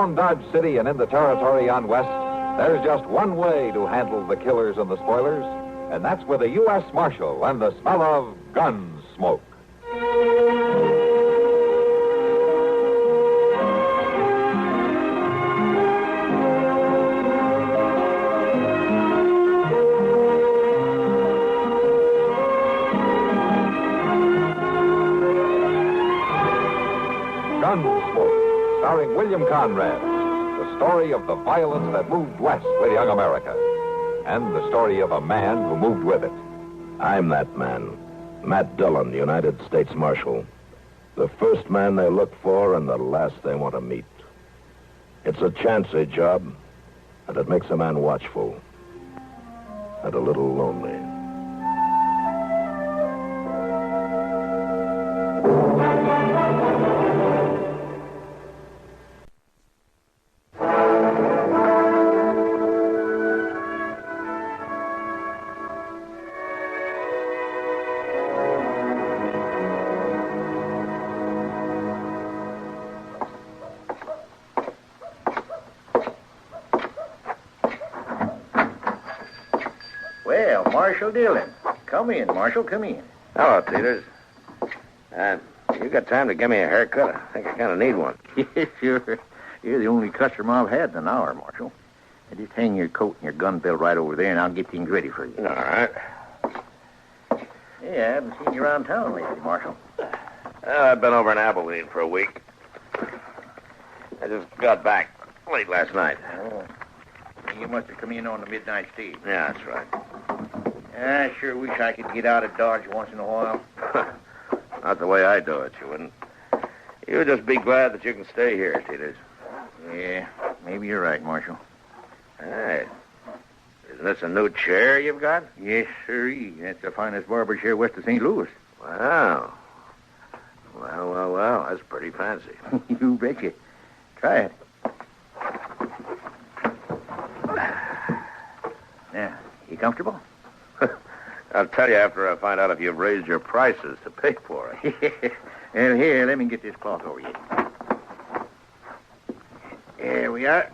Around Dodge City and in the territory on West, there's just one way to handle the killers and the spoilers, and that's with a U.S. Marshal and the smell of Gunsmoke. Gunsmoke, starring William Conrad. The story of the violence that moved west with young America. And the story of a man who moved with it. I'm that man. Matt Dillon, United States Marshal. The first man they look for and the last they want to meet. It's a chancy job, and it makes a man watchful. And a little lonely. Well, Marshal Dillon. Come in, Marshal, come in. Hello, Peters. You got time to give me a haircut? I think I kind of need one. Yes, sure. You're the only customer I've had in an hour, Marshal. Now, just hang your coat and your gun belt right over there, and I'll get things ready for you. All right. Yeah, I haven't seen you around town lately, Marshal. Well, I've been over in Abilene for a week. I just got back late last night. Oh. You must have come in on the midnight stage. Yeah, that's right. I sure wish I could get out of Dodge once in a while. Not the way I do it, you wouldn't. You would just be glad that you can stay here, Peters. Yeah, maybe you're right, Marshal. Hey, isn't this a new chair you've got? Yes, sirree. That's the finest barber chair west of St. Louis. Wow. Well, that's pretty fancy. You betcha. Try it. Now, you comfortable? I'll tell you after I find out if you've raised your prices to pay for it. Well, here, let me get this cloth over you. There we are.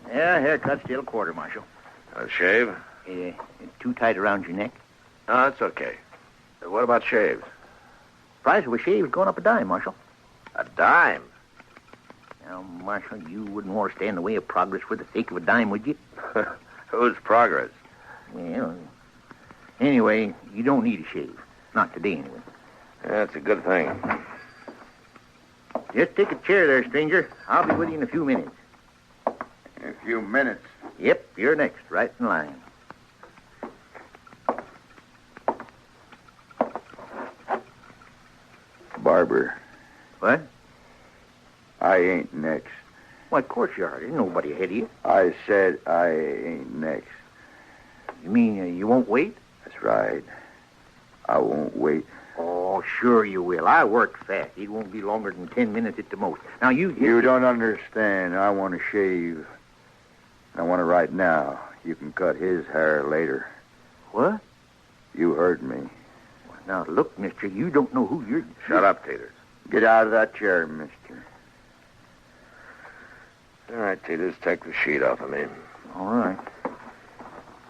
Yeah, haircut's still a quarter, Marshal. A shave? Too tight around your neck? No, that's okay. What about shaves? Price of a shave's going up a dime, Marshal. A dime? Now, Marshal, you wouldn't want to stand in the way of progress for the sake of a dime, would you? Whose progress? Well, anyway, you don't need a shave. Not today, anyway. That's a good thing. Just take a chair there, stranger. I'll be with you in a few minutes. A few minutes? Yep, you're next, right in line. Barber. What? I ain't next. Why, of course you are. There's nobody ahead of you. I said I ain't next. You mean you won't wait? That's right. I won't wait. Oh, sure you will. I work fast. It won't be longer than 10 minutes at the most. Now, you don't understand. I want to shave. I want it right now. You can cut his hair later. What? You heard me. Now, look, mister, you don't know who you're... Shut up, Peters. Get out of that chair, mister. All right, Peters, take the sheet off of me. All right.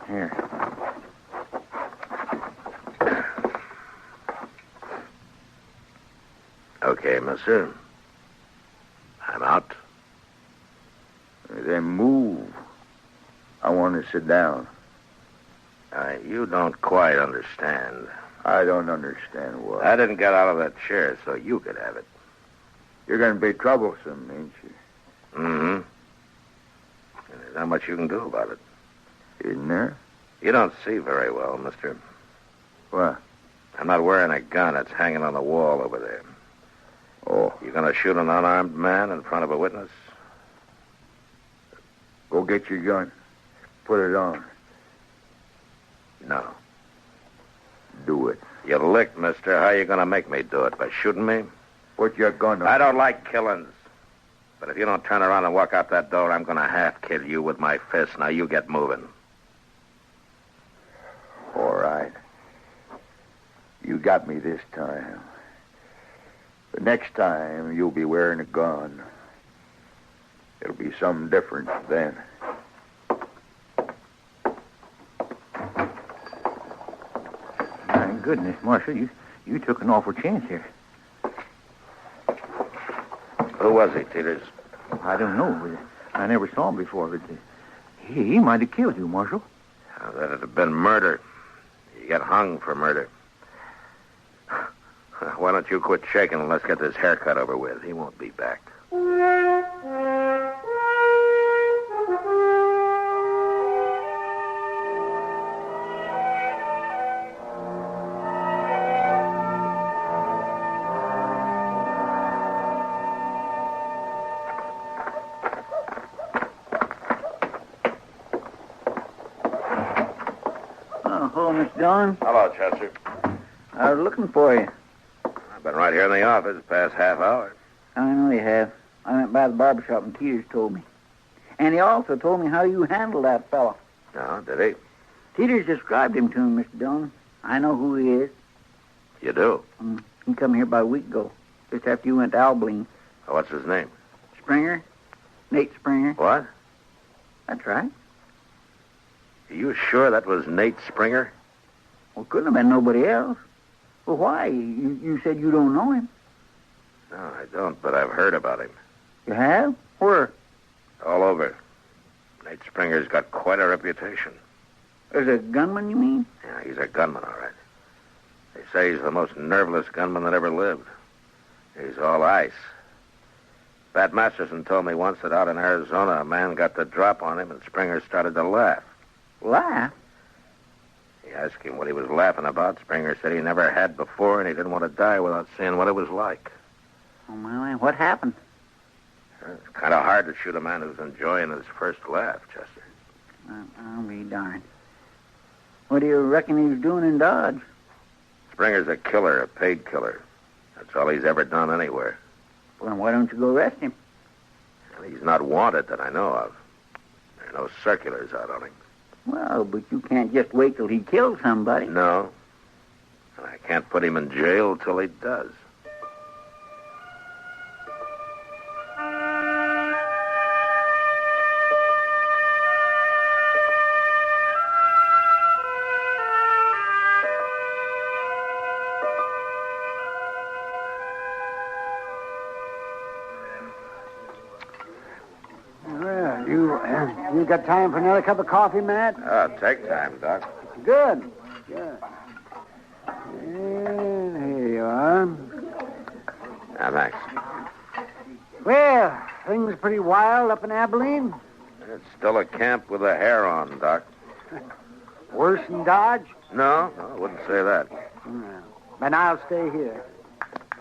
Here. Okay, mister. I'm out. Then move. I want to sit down. You don't quite understand. I don't understand what. I didn't get out of that chair so you could have it. You're going to be troublesome, ain't you? Mm-hmm. And there's not much you can do about it. Isn't there? You don't see very well, mister. What? I'm not wearing a gun. It's hanging on the wall over there. Oh. You going to shoot an unarmed man in front of a witness? Go get your gun. Put it on. No. Do it. You licked, mister. How you going to make me do it? By shooting me? Put your gun on. I don't like killings. But if you don't turn around and walk out that door, I'm going to half-kill you with my fist. Now you get moving. All right. You got me this time. The next time, you'll be wearing a gun. It'll be something different then. My goodness, Marshal, you took an awful chance here. Who was he, Teeters? I don't know. I never saw him before, but he might have killed you, Marshal. That'd have been murder. You get hung for murder. Why don't you quit shaking and let's get this haircut over with? He won't be back. Hello, Miss Dillon. Hello, Chester. I was looking for you. I've been right here in the office past half hour. I know you have. I went by the barber shop and Teeters told me. And he also told me how you handled that fellow. No, did he? Teeters described him to me, Mr. Dillon. I know who he is. You do? He come here about a week ago, just after you went to Abilene. What's his name? Springer? Nate Springer. What? That's right. Are you sure that was Nate Springer? Well, couldn't have been nobody else. Well, why? You said you don't know him. No, I don't, but I've heard about him. You have? Where? All over. Nate Springer's got quite a reputation. As a gunman, you mean? Yeah, he's a gunman, all right. They say he's the most nerveless gunman that ever lived. He's all ice. Pat Masterson told me once that out in Arizona, a man got the drop on him and Springer started to laugh. Laugh? He asked him what he was laughing about. Springer said he never had before and he didn't want to die without seeing what it was like. Oh, my, what happened? It's kind of hard to shoot a man who's enjoying his first laugh, Chester. I'll be darned. What do you reckon he was doing in Dodge? Springer's a killer, a paid killer. That's all he's ever done anywhere. Well, then why don't you go arrest him? And he's not wanted that I know of. There are no circulars out on him. Well, but you can't just wait till he kills somebody. No. And I can't put him in jail till he does. Well, you got time for another cup of coffee, Matt? Take time, Doc. Good. Good. And here you are. Thanks. Well, things are pretty wild up in Abilene. It's still a camp with a hair on, Doc. Worse than Dodge? No, I wouldn't say that. Well, then I'll stay here.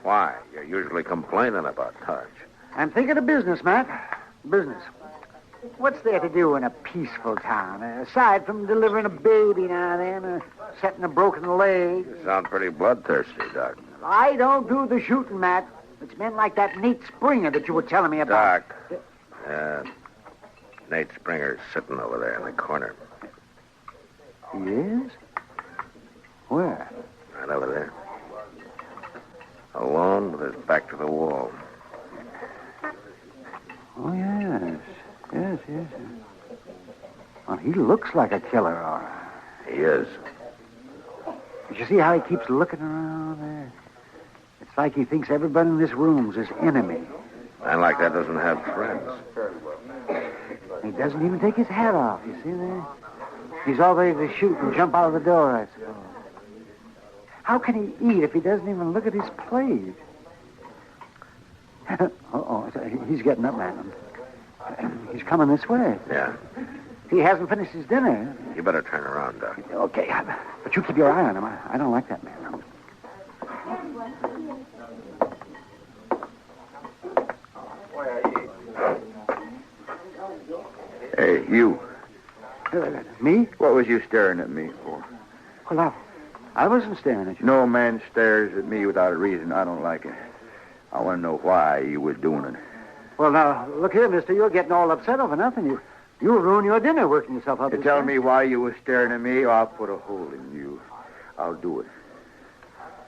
Why? You're usually complaining about Dodge. I'm thinking of business, Matt. Business. What's there to do in a peaceful town, aside from delivering a baby now and then, or setting a broken leg? You sound pretty bloodthirsty, Doc. I don't do the shooting, Matt. It's men like that Nate Springer that you were telling me about. Doc. Nate Springer's sitting over there in the corner. He is? Where? Right over there. Alone with his back to the wall. Oh, yes. Yes. Well, he looks like a killer, all right. He is. Did you see how he keeps looking around there? It's like he thinks everybody in this room's his enemy. Man like that doesn't have friends. He doesn't even take his hat off, you see there? He's all ready to shoot and jump out of the door, I suppose. How can he eat if he doesn't even look at his plate? He's getting up, man. He's coming this way. Yeah. He hasn't finished his dinner. You better turn around, Doc. Okay, but you keep your eye on him. I don't like that man. Hey, you. Me? What was you staring at me for? Well, I wasn't staring at you. No man stares at me without a reason. I don't like it. I want to know why you was doing it. Well, now, look here, mister. You're getting all upset over nothing. You'll ruin your dinner working yourself up. You tell me why you was staring at me, or I'll put a hole in you. I'll do it.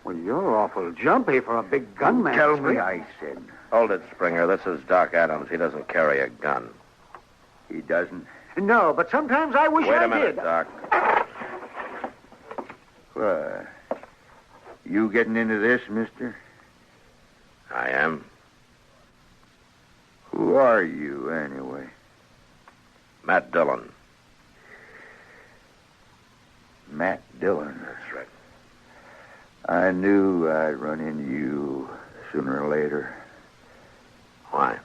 Well, you're awful jumpy for a big gunman. Tell me, I said. Hold it, Springer. This is Doc Adams. He doesn't carry a gun. He doesn't. No, but sometimes I wish Wait I a minute, did. Doc. Why, you getting into this, mister? I am. Who are you, anyway? Matt Dillon. Matt Dillon. That's right. I knew I'd run into you sooner or later. Why?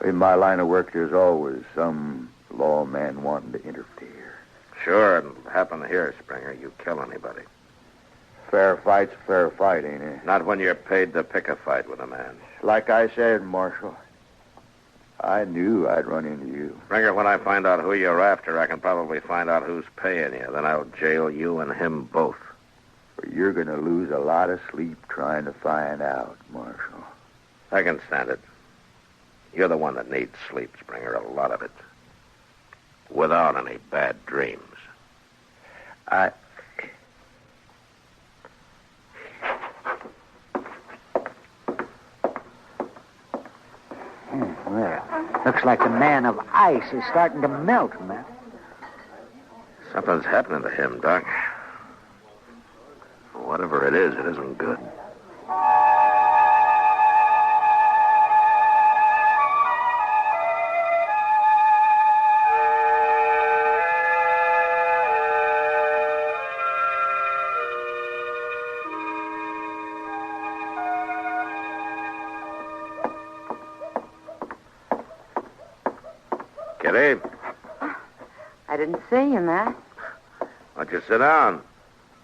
In my line of work, there's always some lawman wanting to interfere. Sure, it'll happen here, Springer. You kill anybody. Fair fight's a fair fight, ain't it? Not when you're paid to pick a fight with a man. Like I said, Marshal, I knew I'd run into you. Springer, when I find out who you're after, I can probably find out who's paying you. Then I'll jail you and him both. But you're going to lose a lot of sleep trying to find out, Marshal. I can stand it. You're the one that needs sleep, Springer, a lot of it. Without any bad dreams. Well, looks like the man of ice is starting to melt, Matt. Something's happening to him, Doc. Whatever it isn't good. Kitty, I didn't see you, Matt. why don't you sit down?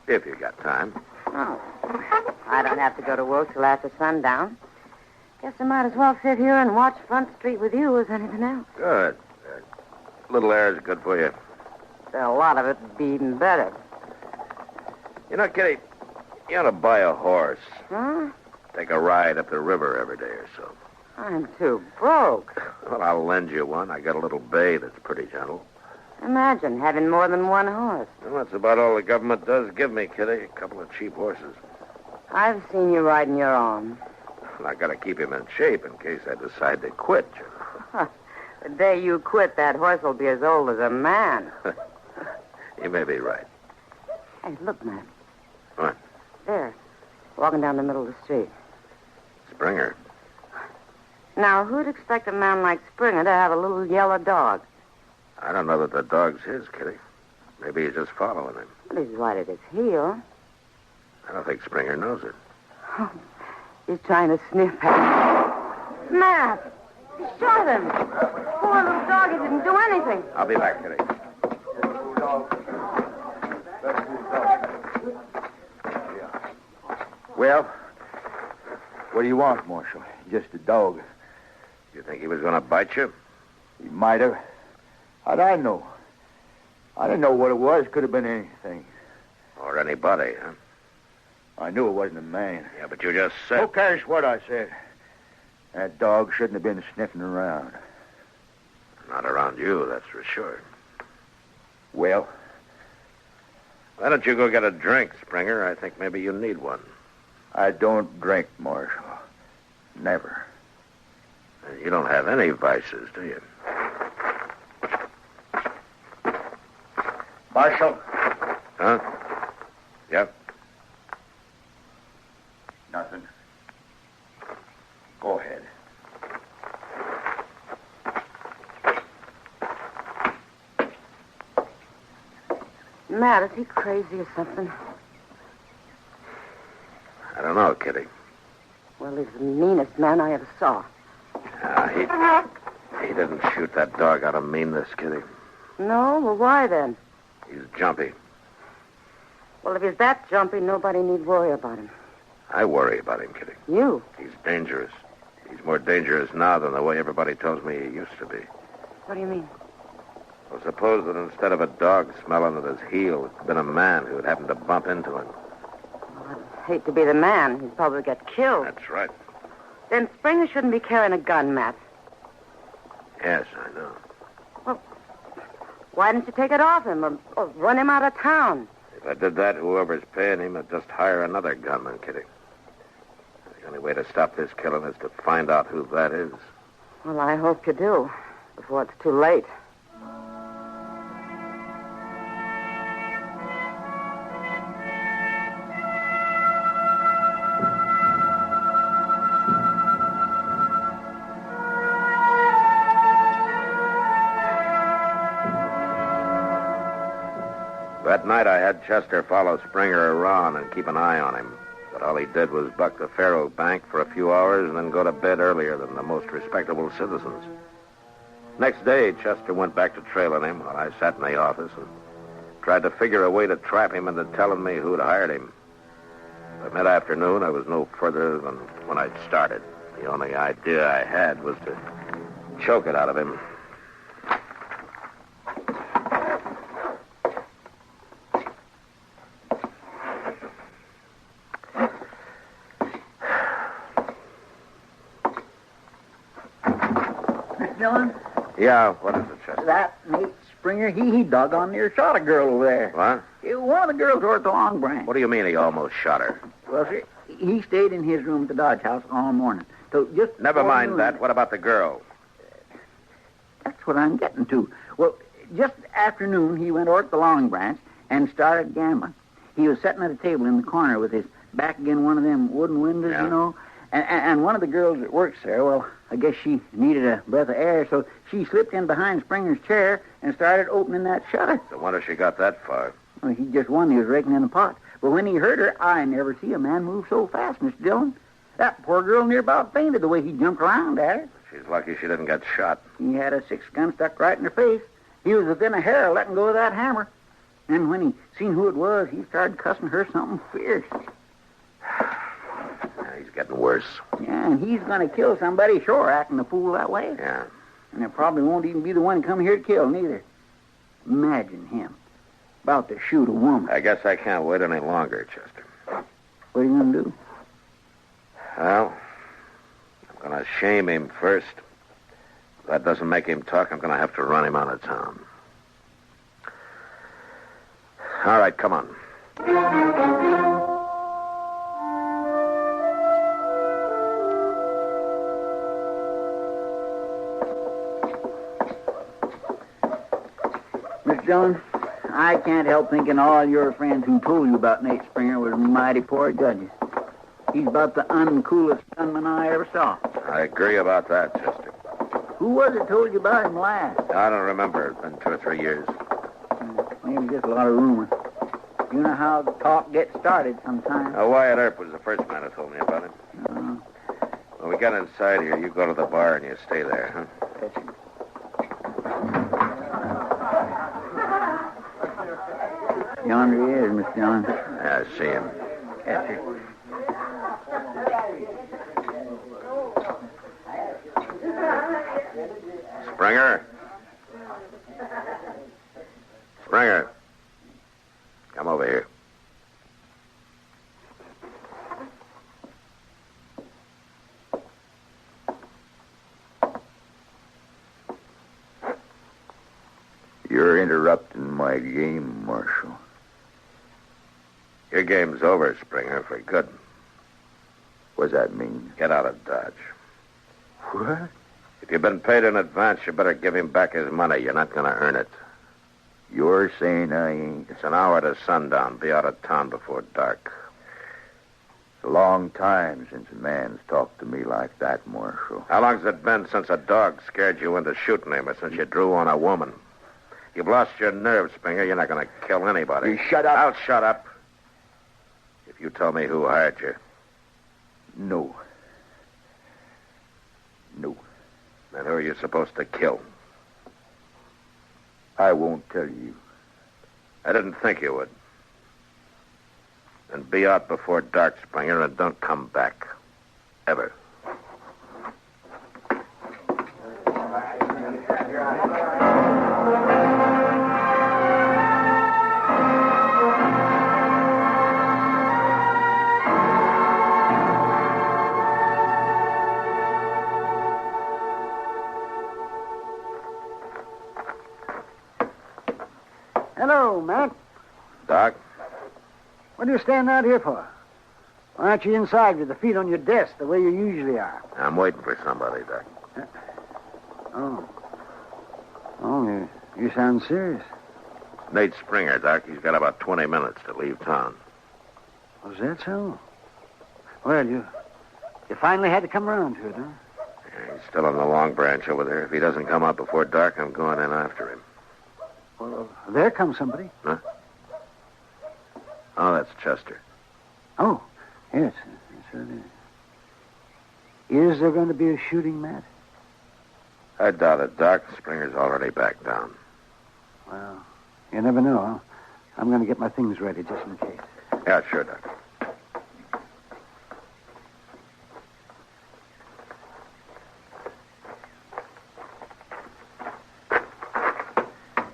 If you got time. Oh. I don't have to go to work till after sundown. Guess I might as well sit here and watch Front Street with you as anything else. Good. Little air is good for you. A lot of it would be even better. You know, Kitty, you ought to buy a horse. Huh? Take a ride up the river every day or so. I'm too broke. Well, I'll lend you one. I got a little bay that's pretty gentle. Imagine having more than one horse. Well, that's about all the government does give me, Kitty. A couple of cheap horses. I've seen you riding your own. And I got to keep him in shape in case I decide to quit. The day you quit, that horse will be as old as a man. You may be right. Hey, look, Matt. What? There, walking down the middle of the street. Springer. Now, who'd expect a man like Springer to have a little yellow dog? I don't know that the dog's his, Kitty. Maybe he's just following him. But he's right at his heel. I don't think Springer knows it. He's trying to sniff at him. Matt! He shot him! Poor little dog, he didn't do anything. I'll be back, Kitty. Well, what do you want, Marshal? Just a dog. You think he was going to bite you? He might have. How'd I know? I didn't know what it was. Could have been anything. Or anybody, huh? I knew it wasn't a man. Yeah, but you just said... Who cares what I said? That dog shouldn't have been sniffing around. Not around you, that's for sure. Well? Why don't you go get a drink, Springer? I think maybe you need one. I don't drink, Marshal. Never. You don't have any vices, do you? Marshal? Huh? Yep. Nothing. Go ahead. Matt, is he crazy or something? I don't know, Kitty. Well, he's the meanest man I ever saw. He didn't shoot that dog out of meanness, Kitty. No? Well, why then? He's jumpy. Well, if he's that jumpy, nobody need worry about him. I worry about him, Kitty. You? He's dangerous. He's more dangerous now than the way everybody tells me he used to be. What do you mean? Well, suppose that instead of a dog smelling at his heel, it's been a man who had happened to bump into him. Well, I'd hate to be the man. He'd probably get killed. That's right. Then Springer shouldn't be carrying a gun, Matt. Yes, I know. Well, why didn't you take it off him or run him out of town? If If I did that, whoever's paying him would just hire another gunman, Kitty. The only way to stop this killing is to find out who that is. Well, I hope you do, before it's too late. That night I had Chester follow Springer around and keep an eye on him. But all he did was buck the Faro Bank for a few hours and then go to bed earlier than the most respectable citizens. Next day, Chester went back to trailing him while I sat in the office and tried to figure a way to trap him into telling me who'd hired him. By mid-afternoon, I was no further than when I'd started. The only idea I had was to choke it out of him. Dillon? Yeah, what is it, Chester? That Nate Springer, he doggone near shot a girl over there. What? One of the girls over at the Long Branch. What do you mean he almost shot her? Well, sir, he stayed in his room at the Dodge House all morning. So just Never mind that. What about the girl? That's what I'm getting to. Well, just afternoon, he went over at the Long Branch and started gambling. He was sitting at a table in the corner with his back against one of them wooden windows, Yeah. you know. And one of the girls that works there, well, I guess she needed a breath of air, so she slipped in behind Springer's chair and started opening that shutter. No wonder she got that far. Well, he just won. He was raking in the pot. But when he heard her, I never see a man move so fast, Mr. Dillon. That poor girl near about fainted the way he jumped around at her. She's lucky she didn't get shot. He had a 6-gun stuck right in her face. He was within a hair of letting go of that hammer. And when he seen who it was, he started cussing her something fierce. He's getting worse. Yeah, and he's going to kill somebody, sure, acting a fool that way. Yeah. And it probably won't even be the one come here to kill, neither. Imagine him about to shoot a woman. I guess I can't wait any longer, Chester. What are you going to do? Well, I'm going to shame him first. If that doesn't make him talk, I'm going to have to run him out of town. All right, come on. Mr. Dillon, I can't help thinking all your friends who told you about Nate Springer was mighty poor judges. He's about the uncoolest gunman I ever saw. I agree about that, Chester. Who was it told you about him last? I don't remember. It's been 2 or 3 years. Maybe just a lot of rumor. You know how the talk gets started sometimes. Wyatt Earp was the first man who told me about him. When we get inside here, you go to the bar and you stay there, huh? Yes, sir. Yonder he is, Mr. Dillon. Yeah, I see him. Yes, sir. Springer? Springer. Come over here. You're interrupting my game, Marshal. Your game's over, Springer, for good. What does that mean? Get out of Dodge. What? If you've been paid in advance, you better give him back his money. You're not going to earn it. You're saying I ain't? It's an hour to sundown. Be out of town before dark. It's a long time since a man's talked to me like that, Marshal. How long's it been since a dog scared you into shooting him or since you drew on a woman? You've lost your nerve, Springer. You're not going to kill anybody. You shut up. I'll shut up. If you tell me who hired you. No. Then who are you supposed to kill? I won't tell you. I didn't think you would. Then be out before dark, Springer, and don't come back. Ever. Hello, Matt. Doc? What are you standing out here for? Why aren't you inside with the feet on your desk the way you usually are? I'm waiting for somebody, Doc. Oh. Oh, you sound serious. Nate Springer, Doc. He's got about 20 minutes to leave town. Was that so? Well, you finally had to come around to it, huh? Yeah, he's still on the Long Branch over there. If he doesn't come out before dark, I'm going in after him. Well, there comes somebody. Huh? Oh, that's Chester. Oh, yes. Is there going to be a shooting, Matt? I doubt it, Doc. Springer's already back down. Well, you never know, huh? I'm going to get my things ready just in case. Yeah, sure, Doc.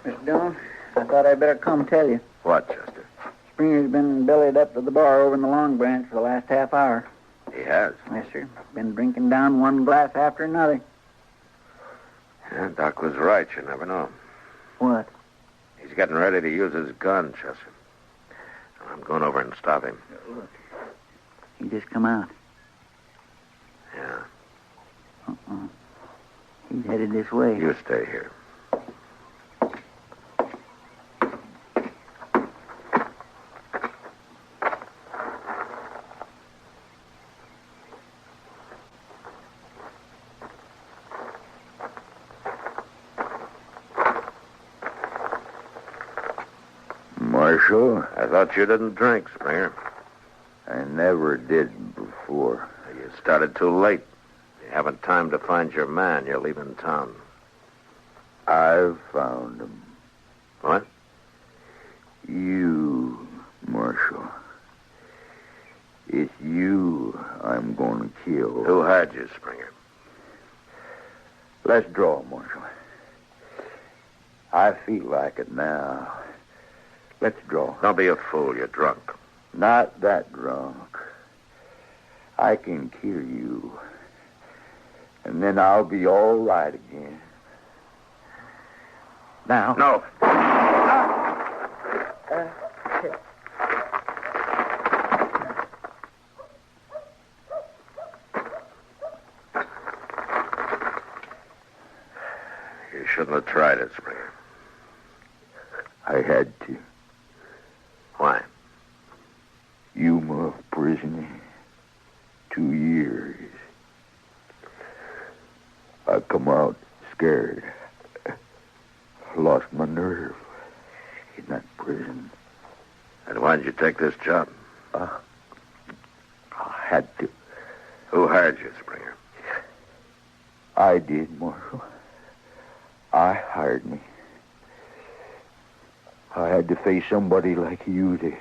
Mr. Dillon, I thought I'd better come tell you. What, Chester? Springer's been bellied up to the bar over in the Long Branch for the last half hour. He has. Yes, sir. Been drinking down one glass after another. Yeah, Doc was right. You never know. What? He's getting ready to use his gun, Chester. I'm going over and stop him. Look. He just come out. Yeah. He's headed this way. You stay here. Marshal, I thought you didn't drink, Springer. I never did before. You started too late. You haven't time to find your man. You're leaving town. I've found him. What? You, Marshal. It's you I'm going to kill. Who had you, Springer? Let's draw, Marshal. I feel like it now. Let's draw. Don't be a fool. You're drunk. Not that drunk. I can kill you. And then I'll be all right again. Now. No. You shouldn't have tried it, Springer. I had to. Why? Yuma prison. 2 years. I come out scared. Lost my nerve in that prison. And why did you take this job? I had to. Who hired you, Springer? I did, Marshal. I hired me. I had to face somebody like you to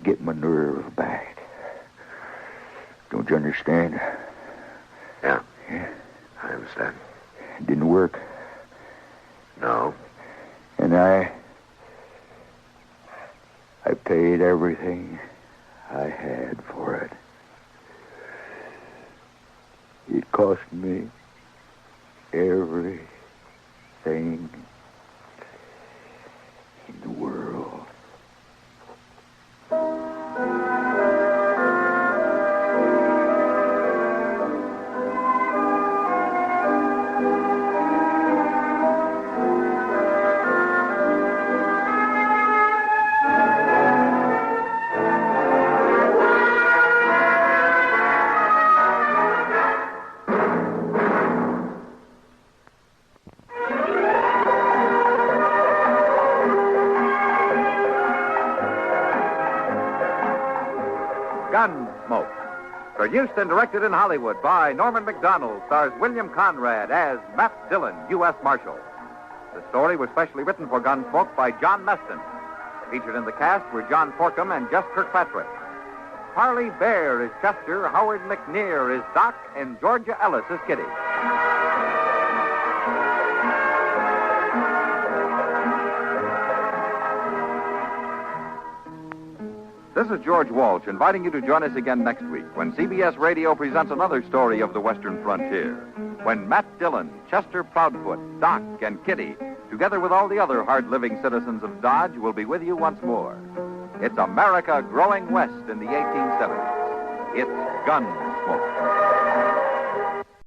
get my nerve back. Don't you understand? Yeah. Yeah. I understand. It didn't work. No. And I paid everything I had for it. It cost me everything in the world. Gunsmoke. Produced and directed in Hollywood by Norman Macdonald, stars William Conrad as Matt Dillon, U.S. Marshal. The story was specially written for Gunsmoke by John Meston. Featured in the cast were John Forcum and Jess Kirkpatrick. Harley Bear is Chester, Howard McNear is Doc, and Georgia Ellis is Kitty. This is George Walsh inviting you to join us again next week when CBS Radio presents another story of the Western frontier. When Matt Dillon, Chester Proudfoot, Doc, and Kitty together with all the other hard-living citizens of Dodge, will be with you once more. It's America growing west in the 1870s. It's Gunsmoke.